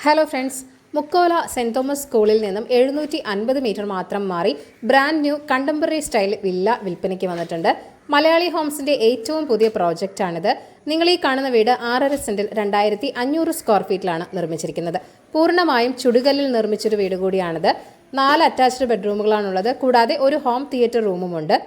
Hello friends, Mukkola Saint Thomas സ്കൂളിൽ നിന്നും 750 metre മാത്രം മാറി brand new contemporary style villa വിൽപ്പനയ്ക്ക് വന്നിട്ടുണ്ട്. മലയാളി ഹോംസിന്റെ ഏറ്റവും പുതിയ പ്രോജക്റ്റാണിത്. നിങ്ങൾ ഈ കാണുന്ന വീട് 6.5 സെന്റിൽ 2500 സ്ക്വയർ ഫീറ്റിലാണ് നിർമ്മിച്ചിരിക്കുന്നത്. പൂർണ്ണമായും ചുടുകല്ലിൽ നിർമ്മിച്ചൊരു വീട് കൂടിയാണിത്. 4 അറ്റാച്ച്ഡ് ബെഡ്റൂമുകളാണുള്ളത്. കൂടാതെ ഒരു ഹോം തിയേറ്റർ റൂമുമുണ്ട്.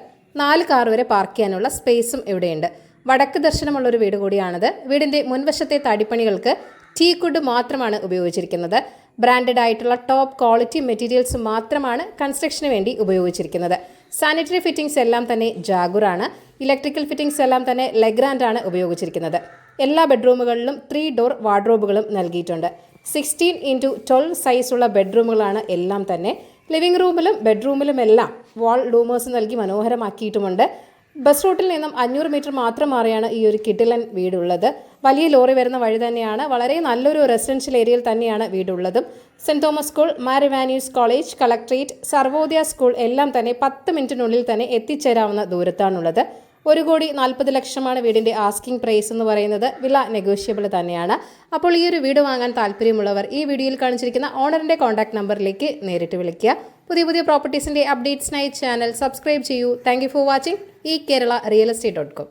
4 കാർ വരെ പാർക്ക് ചെയ്യാനുള്ള സ്പേസും ഇവിടെയുണ്ട്. വടക്ക് ദർശനമുള്ള ഒരു വീട് കൂടിയാണിത്. വീടിന്റെ മുൻവശത്തെ തടിപ്പണികൾക്ക് ടീക്കുഡ് മാത്രമാണ് ഉപയോഗിച്ചിരിക്കുന്നത്. ബ്രാൻഡഡ് ആയിട്ടുള്ള ടോപ്പ് ക്വാളിറ്റി മെറ്റീരിയൽസ് മാത്രമാണ് കൺസ്ട്രക്ഷന് വേണ്ടി ഉപയോഗിച്ചിരിക്കുന്നത്. സാനിറ്ററി ഫിറ്റിംഗ്സ് എല്ലാം തന്നെ ജാഗുറാണ്. ഇലക്ട്രിക്കൽ ഫിറ്റിംഗ്സ് എല്ലാം തന്നെ ലെഗ്രാൻഡ് ആണ് ഉപയോഗിച്ചിരിക്കുന്നത്. എല്ലാ ബെഡ്റൂമുകളിലും 3 ഡോർ വാർഡ്രോബുകളും നൽകിയിട്ടുണ്ട്. 16x12 സൈസുള്ള ബെഡ്റൂമുകളാണ് എല്ലാം തന്നെ. ലിവിംഗ് റൂമിലും ബെഡ്റൂമിലുമെല്ലാം വാൾ ലൂമേഴ്സ് നൽകി മനോഹരമാക്കിയിട്ടുമുണ്ട്. ബസ് റൂട്ടിൽ നിന്നും 500 മീറ്റർ മാത്രം മാറിയാണ് ഈ ഒരു കിടിലൻ വീടുള്ളത്. വലിയ ലോറി വരുന്ന വഴി തന്നെയാണ്. വളരെ നല്ലൊരു റെസിഡൻഷ്യൽ ഏരിയയിൽ തന്നെയാണ് വീടുള്ളതും. Saint Thomas school, Mar Ivanios college, collectorate, Sarvodaya school എല്ലാം തന്നെ 10 മിനിറ്റിനുള്ളിൽ തന്നെ എത്തിച്ചേരാവുന്ന ദൂരത്താണുള്ളത്. 1,40,00,000 വീടിൻ്റെ ആസ്കിംഗ് പ്രൈസ് എന്ന് പറയുന്നത്. വില നെഗോഷ്യബിൾ തന്നെയാണ്. അപ്പോൾ ഈ ഒരു വീട് വാങ്ങാൻ താല്പര്യമുള്ളവർ ഈ വീഡിയോയിൽ കാണിച്ചിരിക്കുന്ന ഓണറിൻ്റെ കോൺടാക്ട് നമ്പറിലേക്ക് നേരിട്ട് വിളിക്കുക. പുതിയ പ്രോപ്പർട്ടീസിൻ്റെ അപ്ഡേറ്റ്സിനായി ചാനൽ സബ്സ്ക്രൈബ് ചെയ്യൂ. Thank you for watching. ഈ കേരള റിയൽ എസ്റ്റേറ്റ്.com